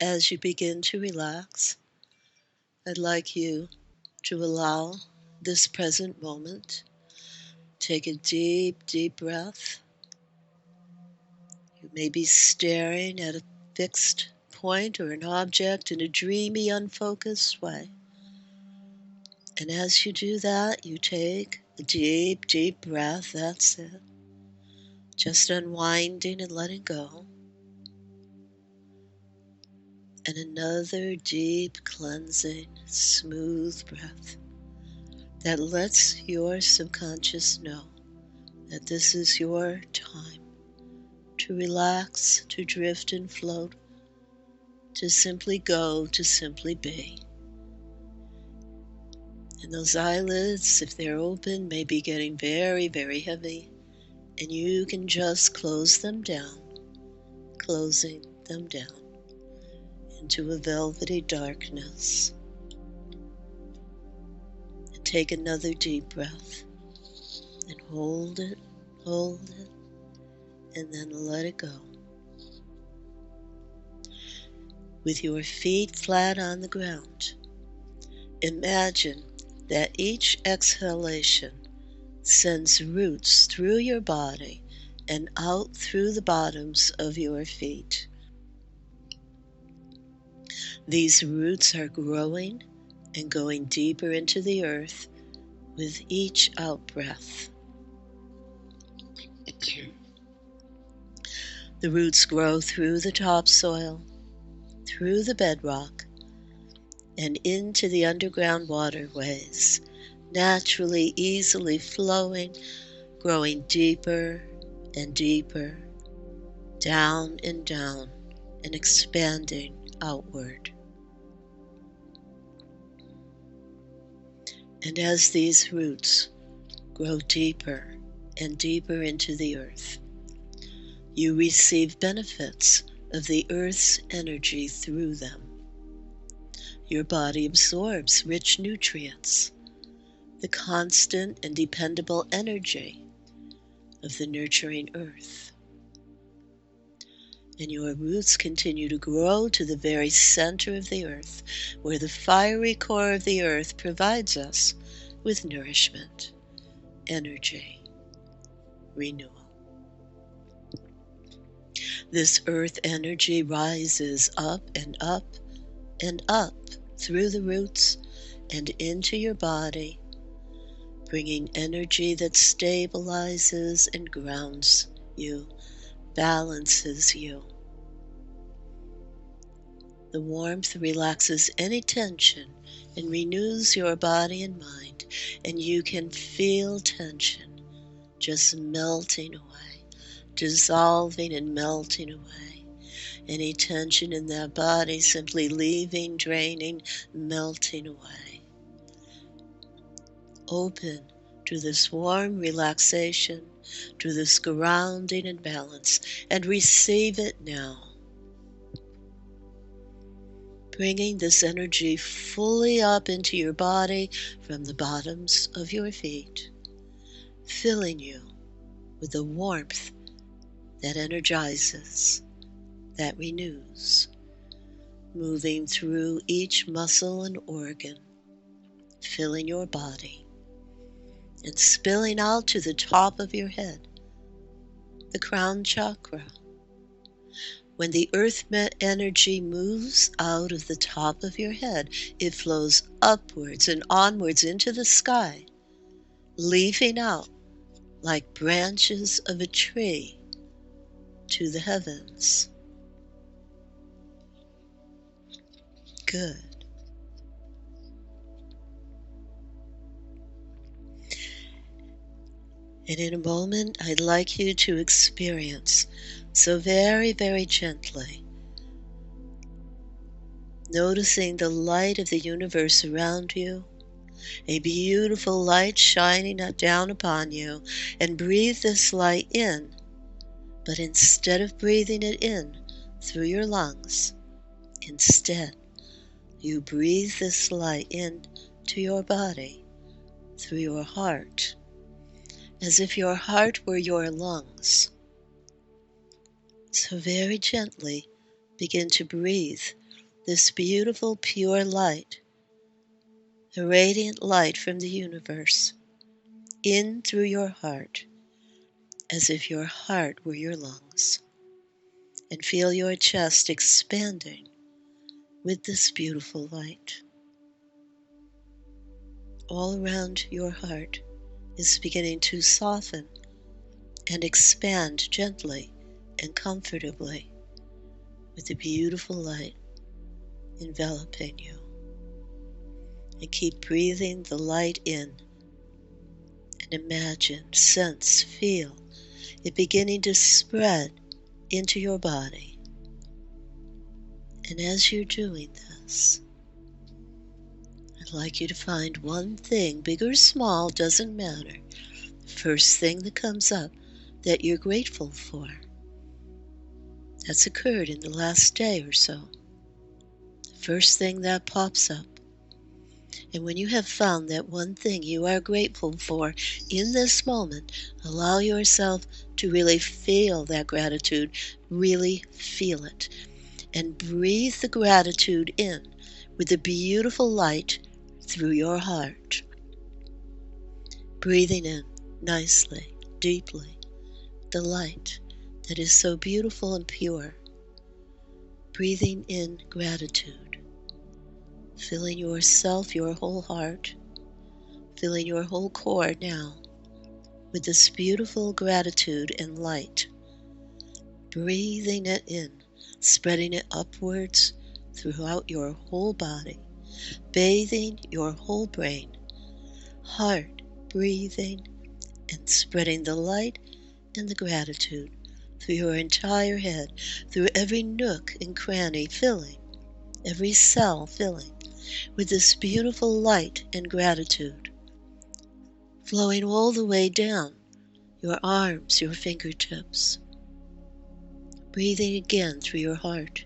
As you begin to relax, I'd like you to allow this present moment. Take a deep, deep breath. You may be staring at a fixed point or an object in a dreamy, unfocused way. And as you do that, you take a deep, deep breath. That's it. Just unwinding and letting go. And another deep, cleansing, smooth breath that lets your subconscious know that this is your time to relax, to drift and float, to simply go, to simply be. And those eyelids, if they're open, may be getting very, very heavy, and you can just close them down, closing them down into a velvety darkness. And take another deep breath and hold it, and then let it go. With your feet flat on the ground, imagine that each exhalation sends roots through your body and out through the bottoms of your feet. These roots are growing and going deeper into the earth with each out-breath. The roots grow through the topsoil, through the bedrock, and into the underground waterways, naturally, easily flowing, growing deeper and deeper, down and down, and expanding outward. And as these roots grow deeper and deeper into the earth, you receive benefits of the earth's energy through them. Your body absorbs rich nutrients, the constant and dependable energy of the nurturing earth. And your roots continue to grow to the very center of the earth, where the fiery core of the earth provides us with nourishment, energy, renewal. This earth energy rises up and up and up through the roots and into your body, bringing energy that stabilizes and grounds you, balances you. The warmth relaxes any tension and renews your body and mind, and you can feel tension just melting away, dissolving and melting away. Any tension in that body simply leaving, draining, melting away. Open to this warm relaxation, to this grounding and balance, and receive it now. Bringing this energy fully up into your body from the bottoms of your feet, filling you with the warmth that energizes, that renews, moving through each muscle and organ, filling your body, and spilling out to the top of your head, the crown chakra. When the earth energy moves out of the top of your head, it flows upwards and onwards into the sky, leafing out like branches of a tree to the heavens. Good. And in a moment, I'd like you to experience, so very, very gently, noticing the light of the universe around you, a beautiful light shining down upon you, and breathe this light in. But instead of breathing it in through your lungs, instead, you breathe this light in to your body through your heart, as if your heart were your lungs. So very gently begin to breathe this beautiful, pure light, a radiant light from the universe, in through your heart, as if your heart were your lungs. And feel your chest expanding with this beautiful light. All around your heart is beginning to soften and expand gently and comfortably with the beautiful light enveloping you. And keep breathing the light in and imagine, sense, feel it beginning to spread into your body. And as you're doing this, I'd like you to find one thing, big or small, doesn't matter. The first thing that comes up that you're grateful for, that's occurred in the last day or so. The first thing that pops up. And when you have found that one thing you are grateful for in this moment, allow yourself to really feel that gratitude, really feel it. And breathe the gratitude in with the beautiful light through your heart. Breathing in nicely, deeply, the light that is so beautiful and pure. Breathing in gratitude. Filling yourself, your whole heart, filling your whole core now with this beautiful gratitude and light. Breathing it in, spreading it upwards throughout your whole body, bathing your whole brain, heart, breathing, and spreading the light and the gratitude through your entire head, through every nook and cranny, filling, every cell filling with this beautiful light and gratitude, flowing all the way down your arms, your fingertips. Breathing again through your heart,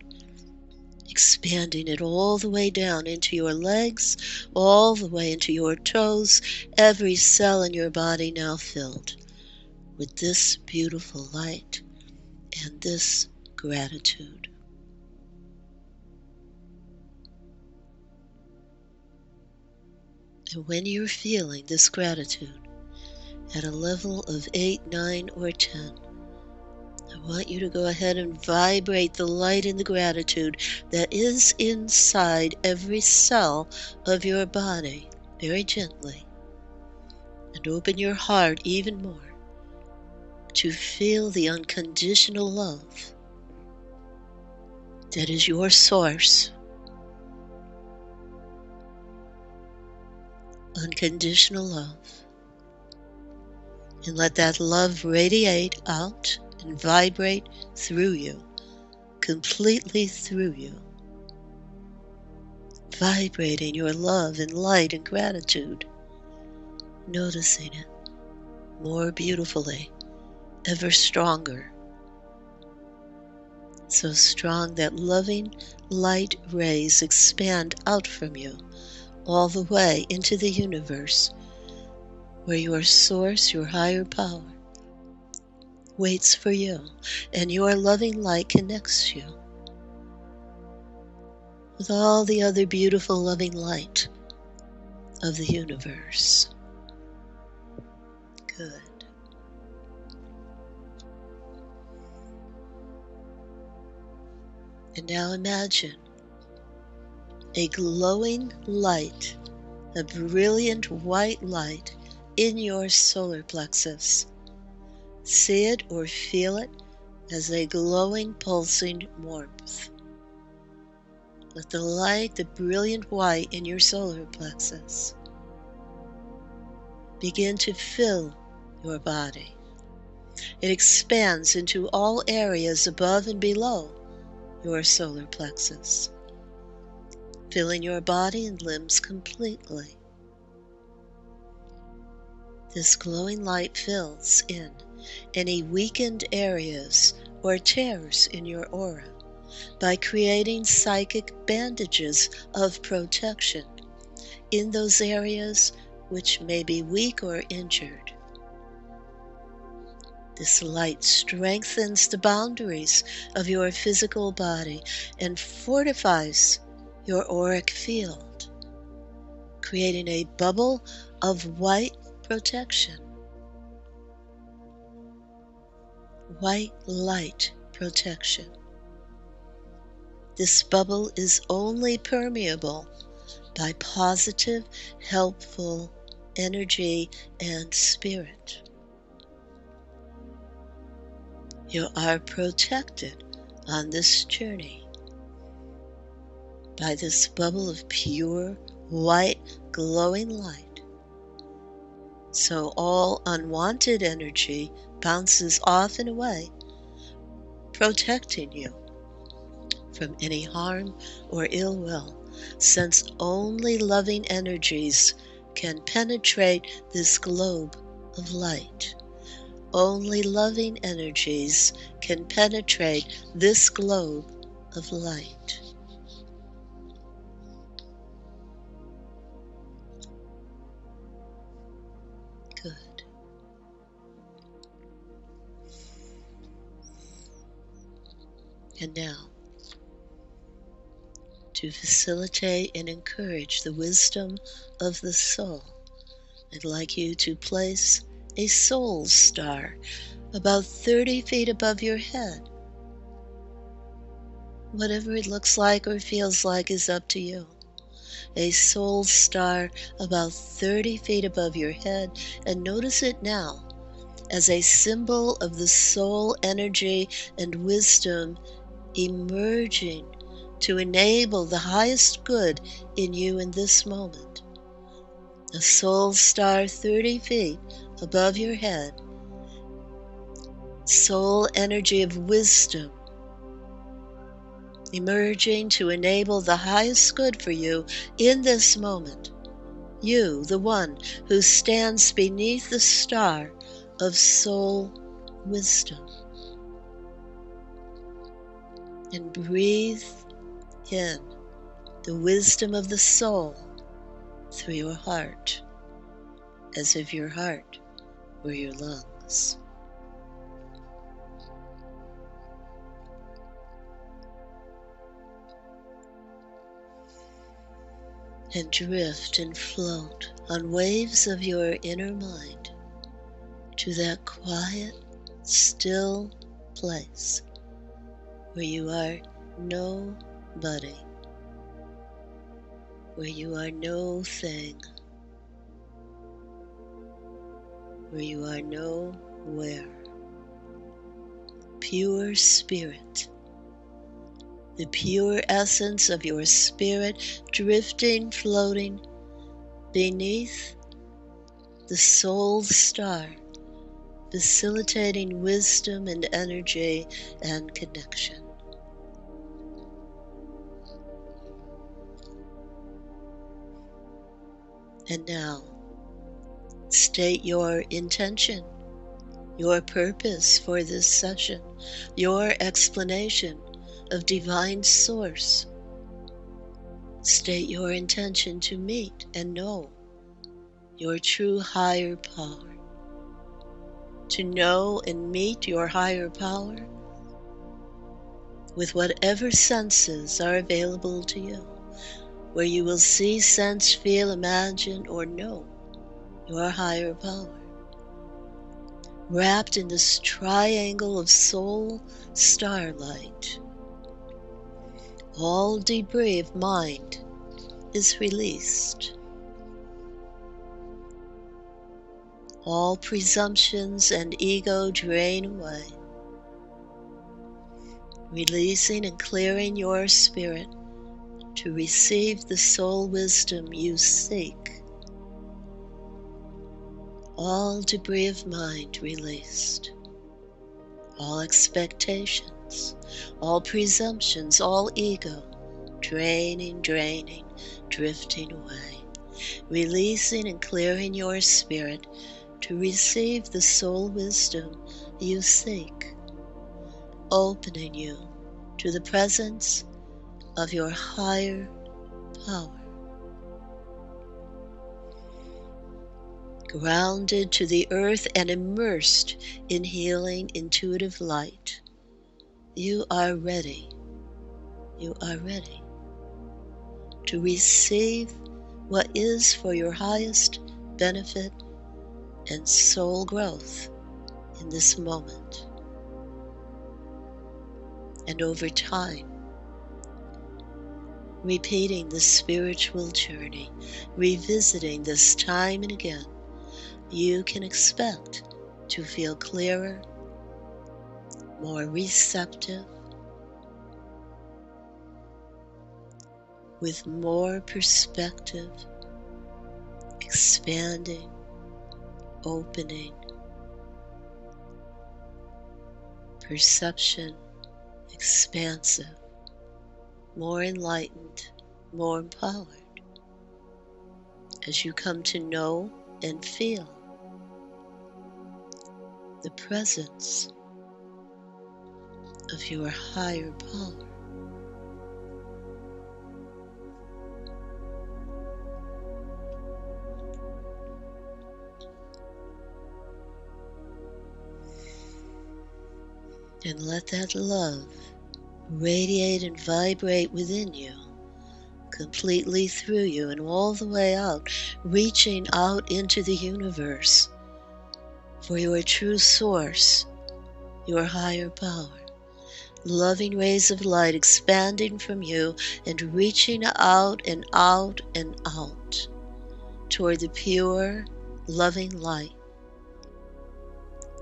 expanding it all the way down into your legs, all the way into your toes, every cell in your body now filled with this beautiful light and this gratitude. And when you're feeling this gratitude at a level of 8, 9, or 10, I want you to go ahead and vibrate the light and the gratitude that is inside every cell of your body very gently. And open your heart even more to feel the unconditional love that is your source. Unconditional love. And let that love radiate out and vibrate through you, completely through you. Vibrating your love and light and gratitude, noticing it more beautifully, ever stronger. So strong that loving light rays expand out from you all the way into the universe, where your source, your higher power, waits for you, and your loving light connects you with all the other beautiful loving light of the universe. Good. And now imagine a glowing light, a brilliant white light in your solar plexus. See it or feel it as a glowing, pulsing warmth. Let the light, the brilliant white in your solar plexus, begin to fill your body. It expands into all areas above and below your solar plexus, filling your body and limbs completely. This glowing light fills in any weakened areas or tears in your aura by creating psychic bandages of protection in those areas which may be weak or injured. This light strengthens the boundaries of your physical body and fortifies your auric field, creating a bubble of white protection, white light protection. This bubble is only permeable by positive, helpful energy and spirit. You are protected on this journey by this bubble of pure, white, glowing light. So all unwanted energy bounces off and away, protecting you from any harm or ill will, since only loving energies can penetrate this globe of light. Only loving energies can penetrate this globe of light. Good. And now, to facilitate and encourage the wisdom of the soul, I'd like you to place a soul star about 30 feet above your head. Whatever it looks like or feels like is up to you. A soul star about 30 feet above your head, and notice it now as a symbol of the soul energy and wisdom emerging to enable the highest good in you in this moment. A soul star 30 feet above your head, soul energy of wisdom emerging to enable the highest good for you in this moment. You, the one who stands beneath the star of soul wisdom. And breathe in the wisdom of the soul through your heart, as if your heart were your lungs. And drift and float on waves of your inner mind to that quiet, still place where you are nobody, where you are no thing, where you are nowhere. Pure spirit, the pure essence of your spirit drifting, floating beneath the soul star, facilitating wisdom and energy and connection. And now, state your intention, your purpose for this session, your explanation of divine source. State your intention to meet and know your true higher power. To know and meet your higher power with whatever senses are available to you, where you will see, sense, feel, imagine, or know your higher power. Wrapped in this triangle of soul starlight, all debris of mind is released. All presumptions and ego drain away, releasing and clearing your spirit to receive the soul wisdom you seek. All debris of mind released. All expectations, all presumptions, all ego, draining, drifting away, releasing and clearing your spirit to receive the soul wisdom you seek, opening you to the presence of your higher power. Grounded to the earth and immersed in healing, intuitive light. You are ready. You are ready. to receive what is for your highest benefit and soul growth in this moment. And over time, repeating the spiritual journey, revisiting this time and again, you can expect to feel clearer, more receptive, with more perspective, expanding, opening, perception, expansive, more enlightened, more empowered, as you come to know and feel the presence of your higher power. And let that love radiate and vibrate within you, completely through you and all the way out, reaching out into the universe for your true source, your higher power. Loving rays of light expanding from you and reaching out and out and out toward the pure, loving light.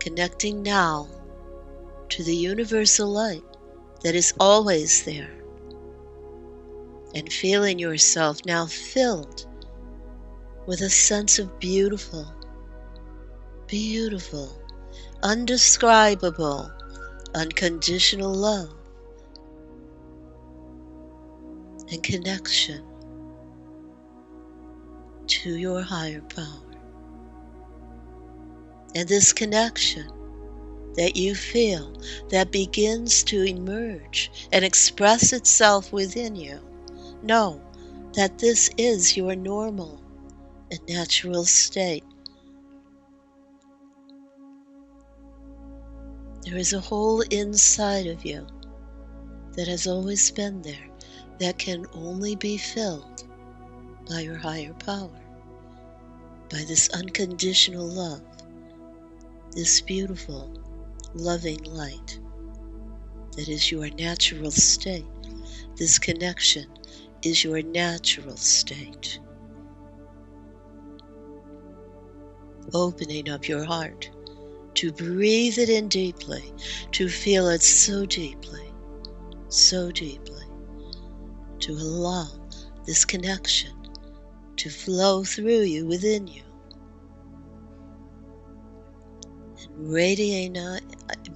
Connecting now to the universal light that is always there, and feeling yourself now filled with a sense of beautiful, beautiful, undescribable, unconditional love and connection to your higher power. And this connection that you feel, that begins to emerge and express itself within you, know that this is your normal and natural state. There is a hole inside of you that has always been there, that can only be filled by your higher power, by this unconditional love, this beautiful, loving light that is your natural state. This connection is your natural state. Opening up your heart to breathe it in deeply, to feel it so deeply, to allow this connection to flow through you, within you, and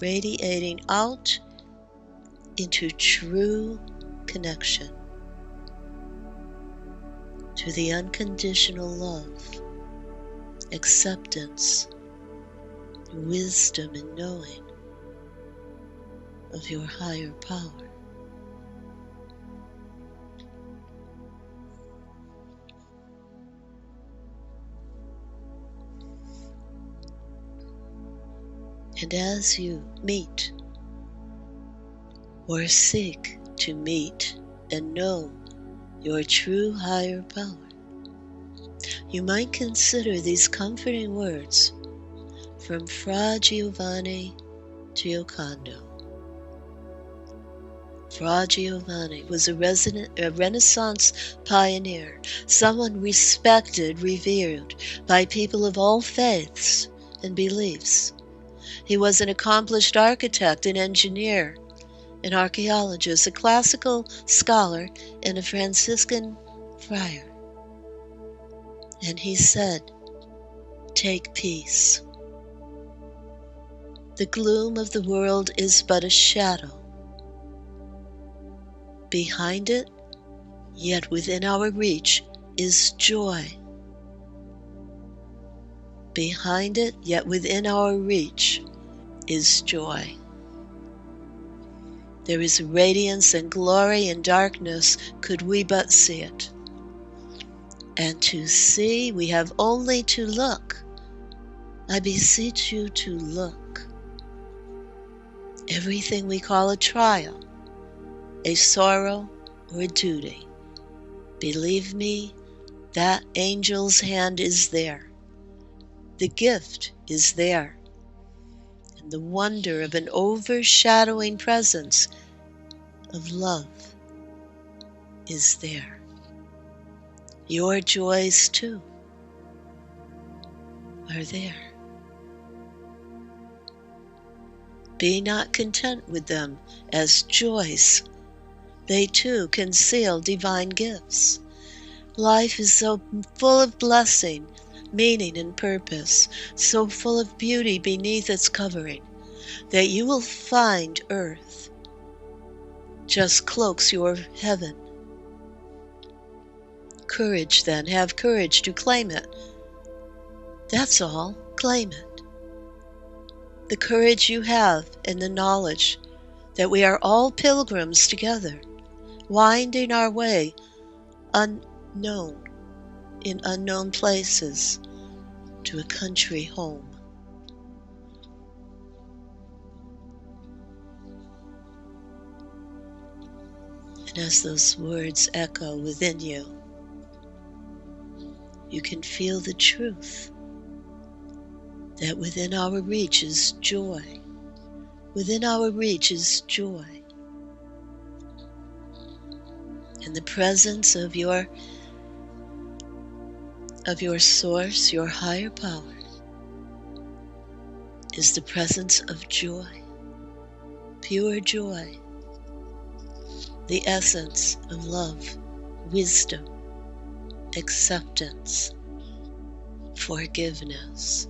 radiating out into true connection to the unconditional love, acceptance, wisdom and knowing of your higher power. And as you meet or seek to meet and know your true higher power, you might consider these comforting words from Fra Giovanni Giocondo. Fra Giovanni was a Renaissance pioneer, someone respected, revered by people of all faiths and beliefs. He was an accomplished architect, an engineer, an archaeologist, a classical scholar, and a Franciscan friar. And he said, "Take peace. The gloom of the world is but a shadow. Behind it, yet within our reach, is joy. Behind it, yet within our reach, is joy. There is radiance and glory in darkness, could we but see it. And to see, we have only to look. I beseech you to look. Everything we call a trial, a sorrow, or a duty Believe me, that angel's hand is there. The gift is there. And the wonder of an overshadowing presence of love is there. Your joys, too, are there. Be not content with them as joys. They, too, conceal divine gifts. Life is so full of blessing, meaning, and purpose, so full of beauty beneath its covering, that you will find earth just cloaks your heaven. Courage, then. Have courage to claim it. That's all. Claim it. The courage you have in the knowledge that we are all pilgrims together, winding our way unknown in unknown places to a country home. And as those words echo within you, you can feel the truth that within our reach is joy. Within our reach is joy. In the presence of your source, your higher power, is the presence of joy, pure joy, the essence of love, wisdom, acceptance, forgiveness.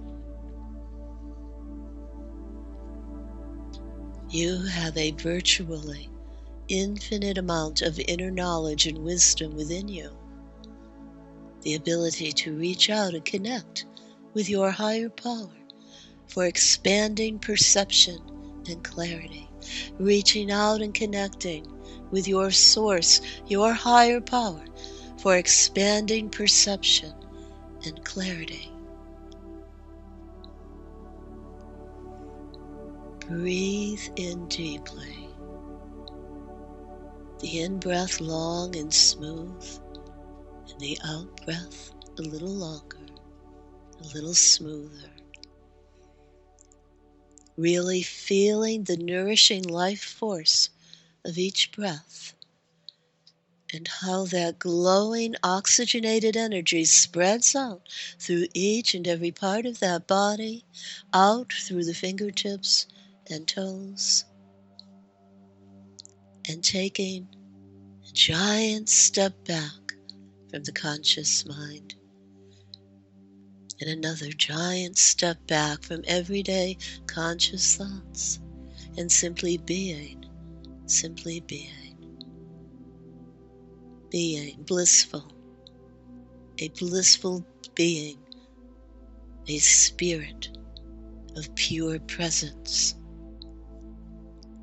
You have a virtually infinite amount of inner knowledge and wisdom within you, the ability to reach out and connect with your higher power for expanding perception and clarity, reaching out and connecting with your source, your higher power, for expanding perception and clarity. Breathe in deeply. The in-breath long and smooth, and the out-breath a little longer, a little smoother. Really feeling the nourishing life force of each breath, and how that glowing oxygenated energy spreads out through each and every part of that body, out through the fingertips and toes, and taking a giant step back from the conscious mind, and another giant step back from everyday conscious thoughts, and simply being blissful, a blissful being, a spirit of pure presence,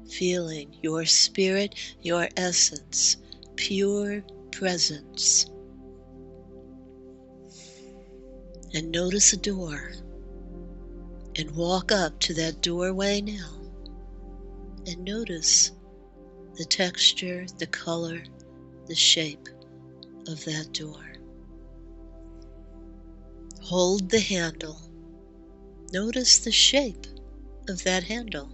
feeling your spirit, your essence, pure presence. And notice a door, and walk up to that doorway now, and notice the texture, the color, the shape of that door. Hold the handle. Notice the shape of that handle.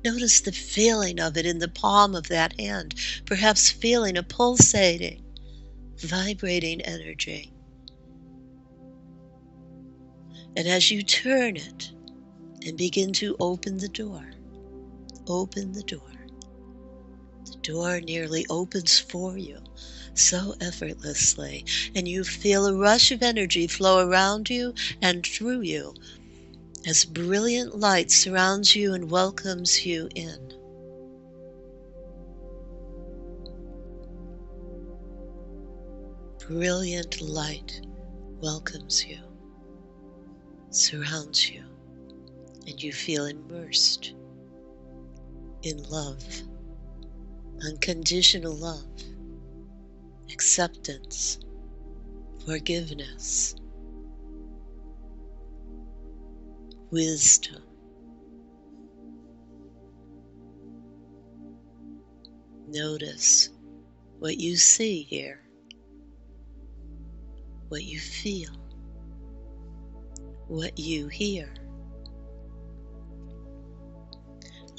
Notice the feeling of it in the palm of that hand, perhaps feeling a pulsating, vibrating energy. And as you turn it and begin to open the door, the door nearly opens for you, so effortlessly, and you feel a rush of energy flow around you and through you as brilliant light surrounds you and welcomes you in. Brilliant light welcomes you, surrounds you, and you feel immersed in love, unconditional love, acceptance, forgiveness, wisdom. Notice what you see here, what you feel, what you hear.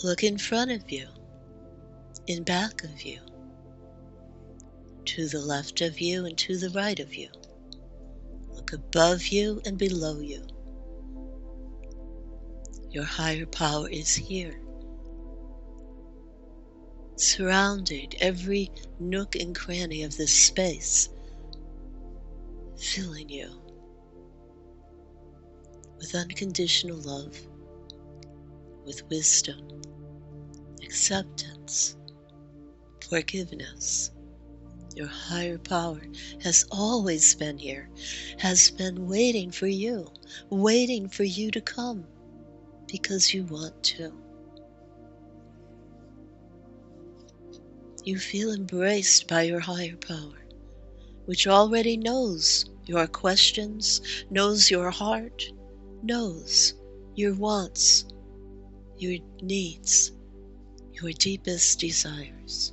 Look in front of you, in back of you, to the left of you and to the right of you. Look above you and below you. Your higher power is here, surrounding every nook and cranny of this space, filling you with unconditional love, with wisdom, acceptance, forgiveness. Your higher power has always been here, has been waiting for you to come because you want to. You feel embraced by your higher power, which already knows your questions, knows your heart, knows your wants, your needs, your deepest desires.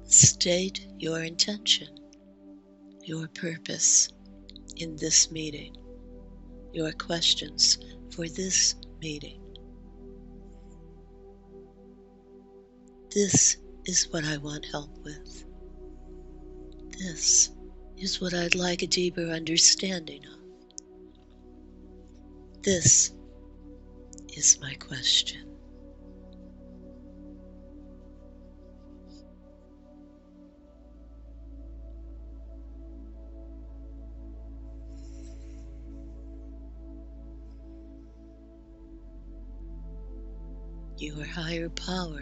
State your intention, your purpose in this meeting, your questions for this meeting. This is what I want help with. This is what I'd like a deeper understanding of. This is my question. Your higher power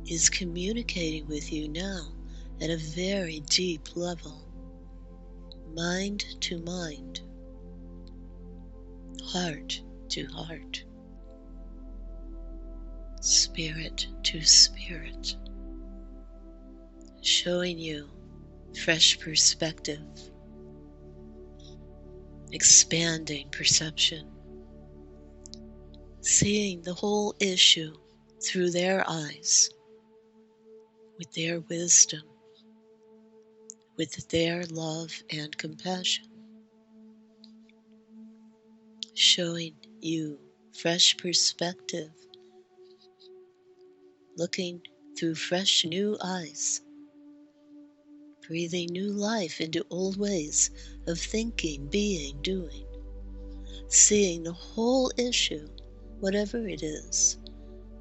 is communicating with you now at a very deep level, mind to mind, heart to heart, spirit to spirit, showing you fresh perspective, expanding perception, seeing the whole issue through their eyes, with their wisdom, with their love and compassion, showing you fresh perspective, looking through fresh new eyes, breathing new life into old ways of thinking, being, doing, seeing the whole issue, whatever it is,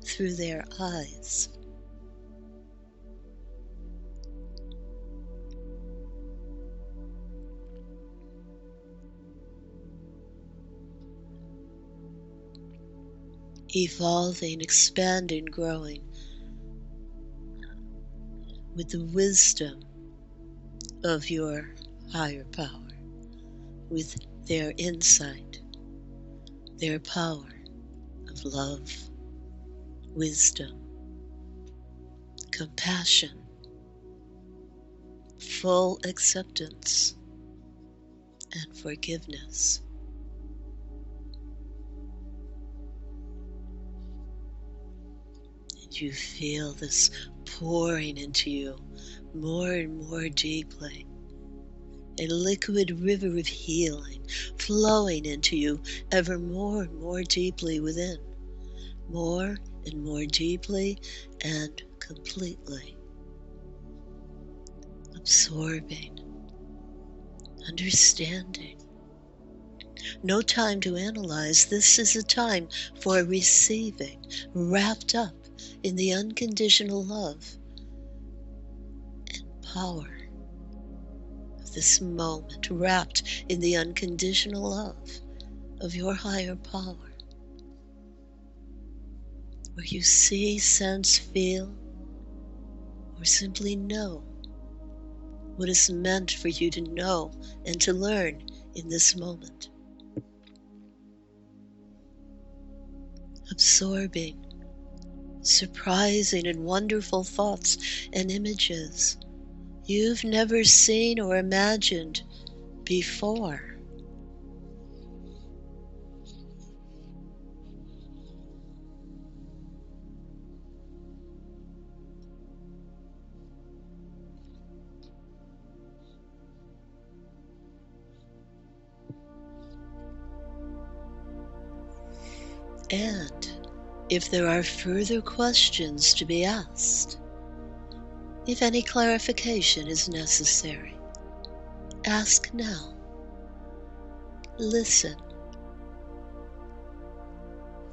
through their eyes. Evolving, expanding, growing with the wisdom of your higher power, with their insight, their power of love, wisdom, compassion, full acceptance, and forgiveness. And you feel this pouring into you more and more deeply. A liquid river of healing flowing into you ever more and more deeply within, more and more deeply and completely. Absorbing, understanding. No time to analyze. This is a time for receiving, wrapped up in the unconditional love and power of this moment, wrapped in the unconditional love of your higher power, where you see, sense, feel, or simply know what is meant for you to know and to learn in this moment. Absorbing, surprising and wonderful thoughts and images you've never seen or imagined before. And if there are further questions to be asked, if any clarification is necessary, ask now. Listen.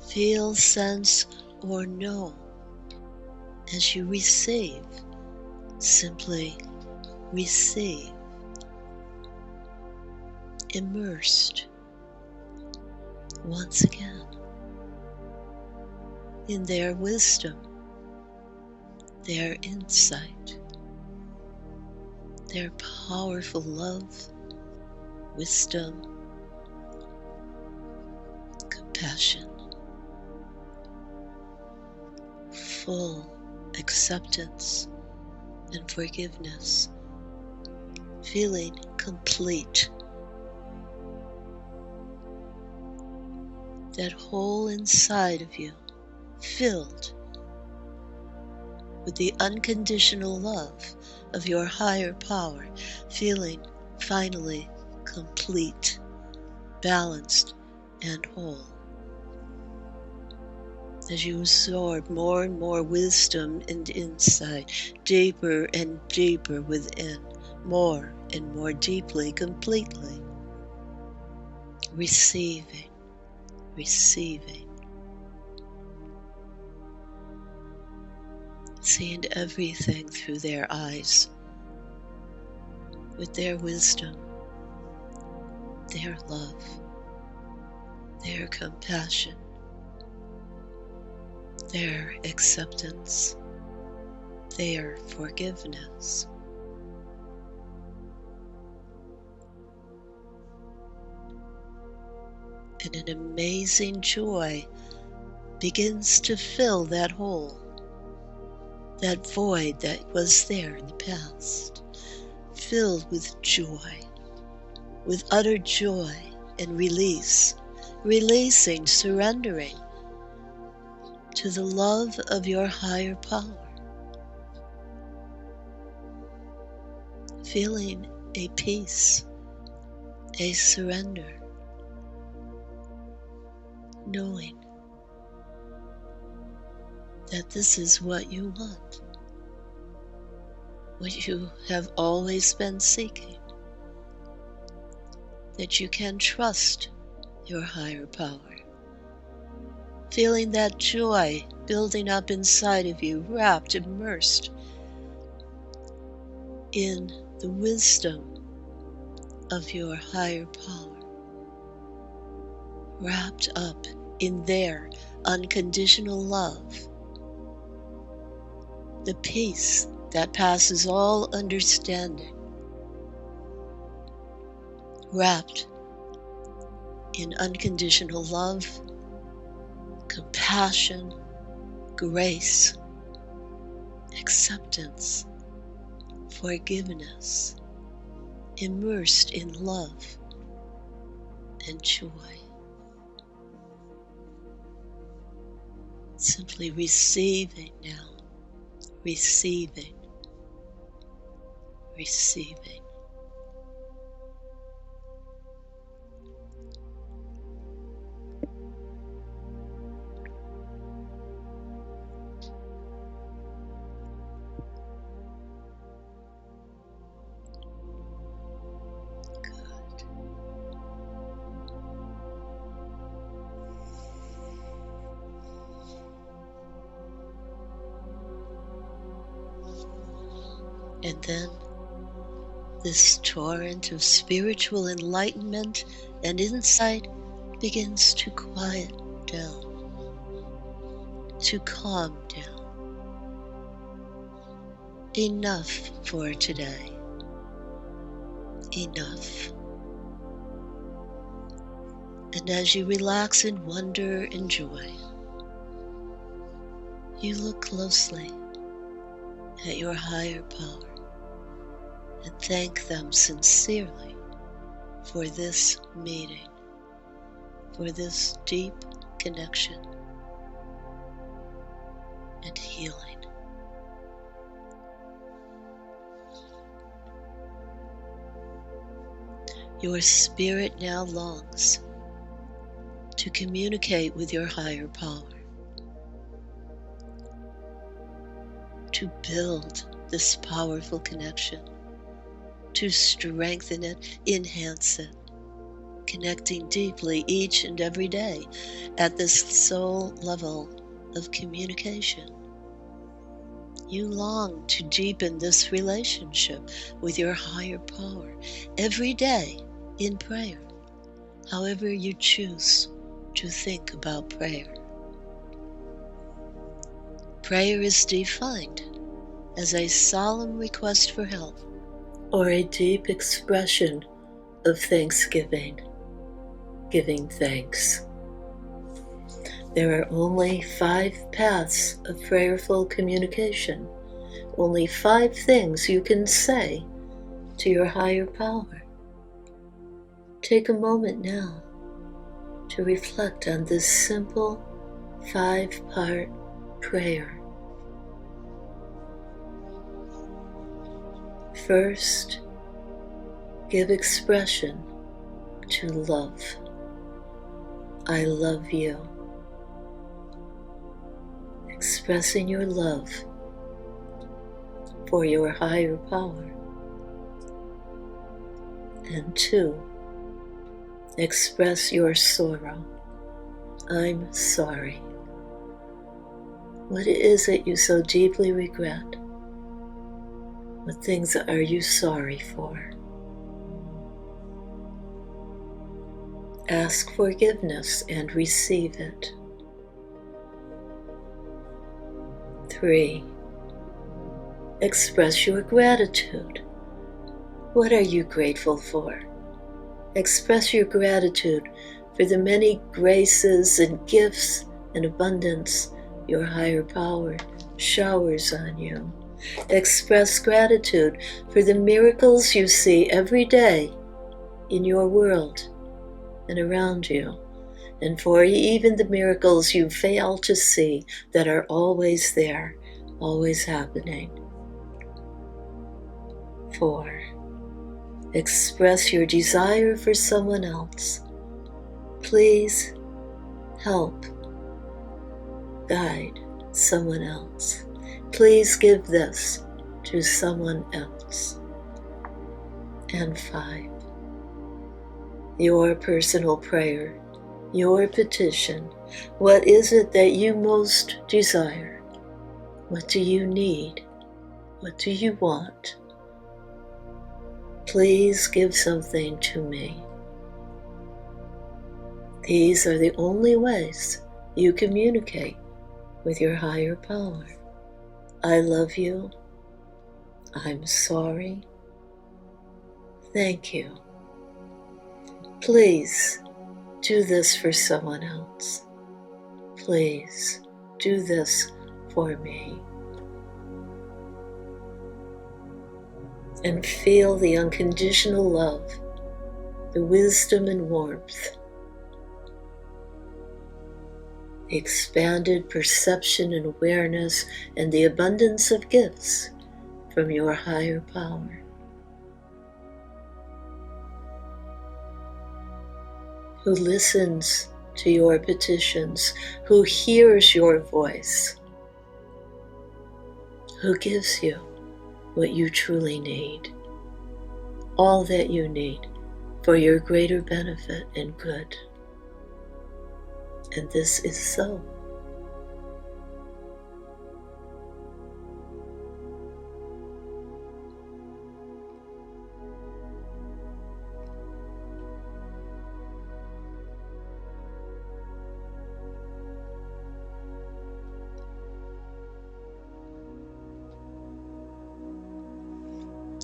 Feel, sense, or know as you receive. Simply receive. Immersed once again in their wisdom, their insight, their powerful love, wisdom, compassion, full acceptance and forgiveness, feeling complete. That hole inside of you, filled with the unconditional love of your higher power, feeling finally complete, balanced, and whole. As you absorb more and more wisdom and insight, deeper and deeper within, more and more deeply, completely, receiving, receiving, seeing everything through their eyes, with their wisdom, their love, their compassion, their acceptance, their forgiveness. And an amazing joy begins to fill that hole, that void that was there in the past, filled with joy, with utter joy and release, releasing, surrendering to the love of your higher power, feeling a peace, a surrender, knowing that this is what you want, what you have always been seeking, that you can trust your higher power, feeling that joy building up inside of you, wrapped, immersed in the wisdom of your higher power, wrapped up in their unconditional love, the peace that passes all understanding, wrapped in unconditional love, compassion, grace, acceptance, forgiveness, immersed in love and joy. Simply receiving now, receiving, receiving. Good. And then this torrent of spiritual enlightenment and insight begins to quiet down, to calm down. Enough for today. Enough. And as you relax in wonder and joy, you look closely at your higher power and thank them sincerely for this meeting, for this deep connection and healing. Your spirit now longs to communicate with your higher power, to build this powerful connection, to strengthen it, enhance it, connecting deeply each and every day at this soul level of communication. You long to deepen this relationship with your higher power every day in prayer, however you choose to think about prayer. Prayer is defined as a solemn request for help or a deep expression of thanksgiving, giving thanks. There are only 5 paths of prayerful communication, only 5 things you can say to your higher power. Take a moment now to reflect on this simple 5-part prayer. First, give expression to love. I love you. Expressing your love for your higher power. And 2, express your sorrow. I'm sorry. What is it you so deeply regret? What things are you sorry for? Ask forgiveness and receive it. 3, express your gratitude. What are you grateful for? Express your gratitude for the many graces and gifts and abundance your higher power showers on you. Express gratitude for the miracles you see every day in your world and around you, and for even the miracles you fail to see that are always there, always happening. 4, express your desire for someone else. Please help, guide someone else. Please give this to someone else. And 5, your personal prayer, your petition. What is it that you most desire? What do you need? What do you want? Please give something to me. These are the only ways you communicate with your higher power. I love you. I'm sorry. Thank you. Please do this for someone else. Please do this for me. And feel the unconditional love, the wisdom and warmth, the expanded perception and awareness, and the abundance of gifts from your higher power. Who listens to your petitions, who hears your voice, who gives you what you truly need, all that you need for your greater benefit and good. And this is so.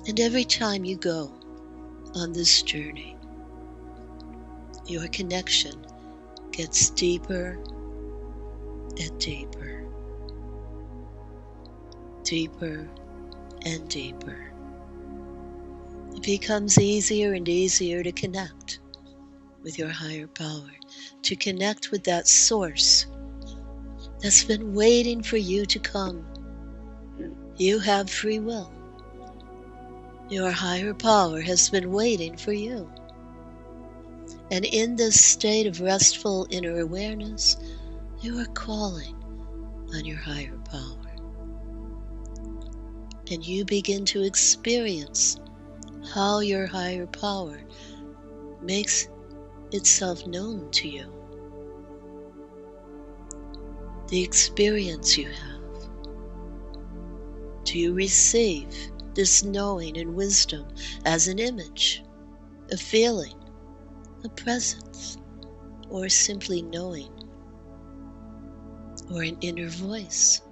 And every time you go on this journey, your connection gets deeper and deeper, deeper and deeper. It becomes easier and easier to connect with your higher power, to connect with that source that's been waiting for you to come. You have free will. Your higher power has been waiting for you. And in this state of restful inner awareness, you are calling on your higher power. And you begin to experience how your higher power makes itself known to you. The experience you have. Do you receive this knowing and wisdom as an image, a feeling, a presence, or simply knowing, or an inner voice?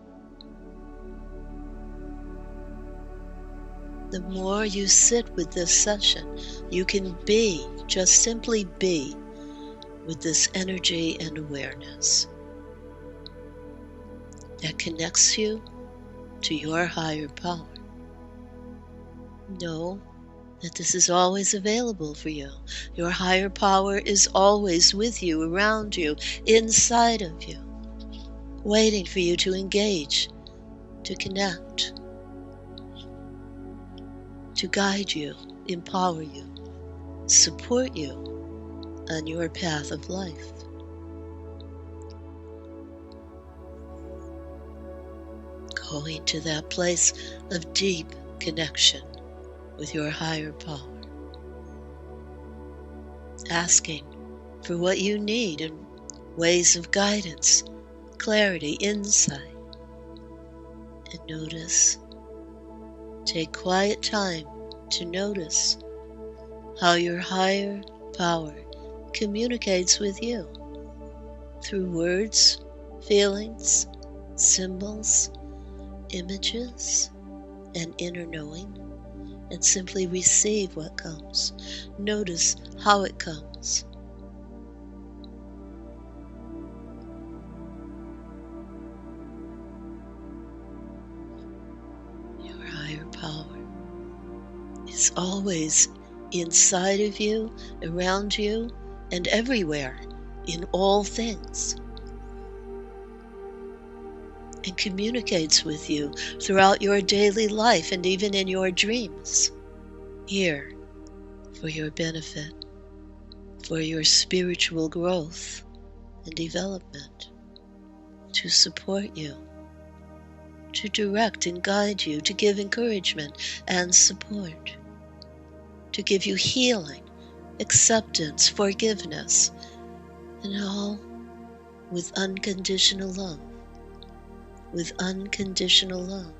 The more you sit with this session, you can be, just simply be, with this energy and awareness that connects you to your higher power. Know that this is always available for you. Your higher power is always with you, around you, inside of you, waiting for you to engage, to connect, to guide you, empower you, support you on your path of life. Going to that place of deep connection with your higher power. Asking for what you need in ways of guidance, clarity, insight. And notice, take quiet time to notice how your higher power communicates with you through words, feelings, symbols, images, and inner knowing, and simply receive what comes. Notice how it comes. Your higher power is always inside of you, around you, and everywhere, in all things, and communicates with you throughout your daily life and even in your dreams, here for your benefit, for your spiritual growth and development, to support you, to direct and guide you, to give encouragement and support, to give you healing, acceptance, forgiveness, and all with unconditional love. With unconditional love.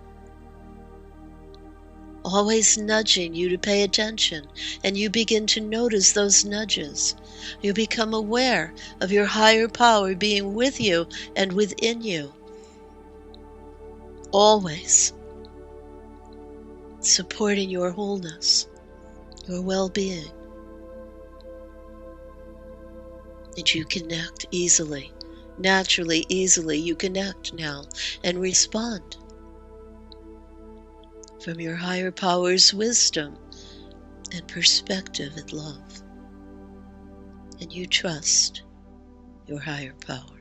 Always nudging you to pay attention, and you begin to notice those nudges. You become aware of your higher power being with you and within you. Always supporting your wholeness, your well-being. And you connect easily. Naturally, easily, you connect now and respond from your higher power's wisdom and perspective and love. And you trust your higher power,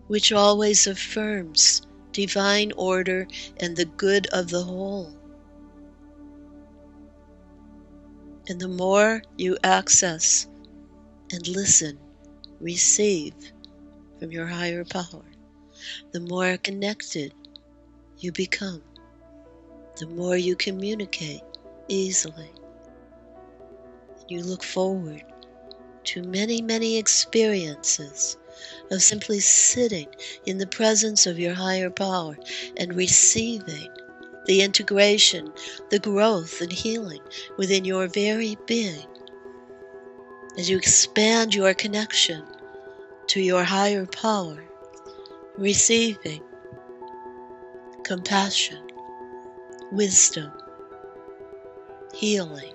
which always affirms divine order and the good of the whole. And the more you access and listen, receive from your higher power, the more connected you become, the more you communicate easily. You look forward to many, many experiences of simply sitting in the presence of your higher power and receiving the integration, the growth and healing within your very being as you expand your connection to your higher power, receiving compassion, wisdom, healing,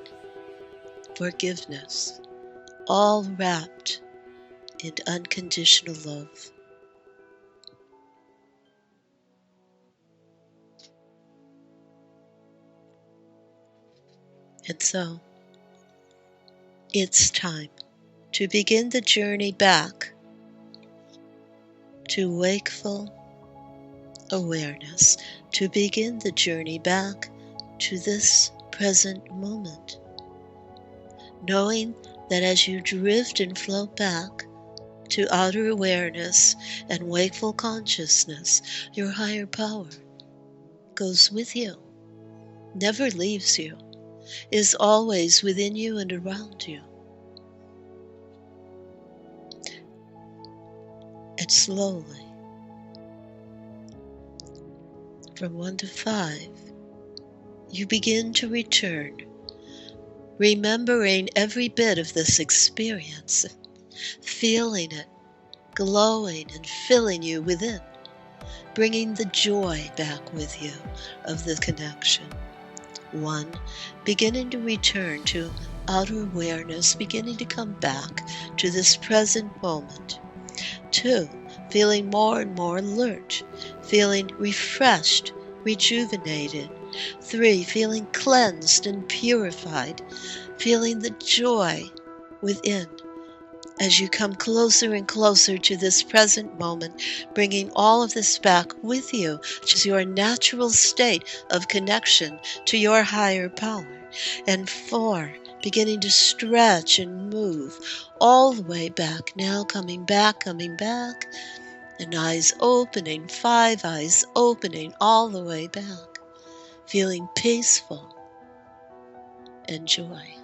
forgiveness, all wrapped in unconditional love. And so, it's time to begin the journey back to wakeful awareness, to begin the journey back to this present moment, knowing that as you drift and float back to outer awareness and wakeful consciousness, your higher power goes with you, never leaves you, is always within you and around you. And slowly, from 1 to 5, you begin to return, remembering every bit of this experience, feeling it glowing and filling you within, bringing the joy back with you of the connection. 1, beginning to return to outer awareness, beginning to come back to this present moment. 2, feeling more and more alert, feeling refreshed, rejuvenated. 3, feeling cleansed and purified, feeling the joy within as you come closer and closer to this present moment, bringing all of this back with you, which is your natural state of connection to your higher power. And 4, beginning to stretch and move all the way back, now coming back, and eyes opening, 5 eyes opening all the way back, feeling peaceful and joy.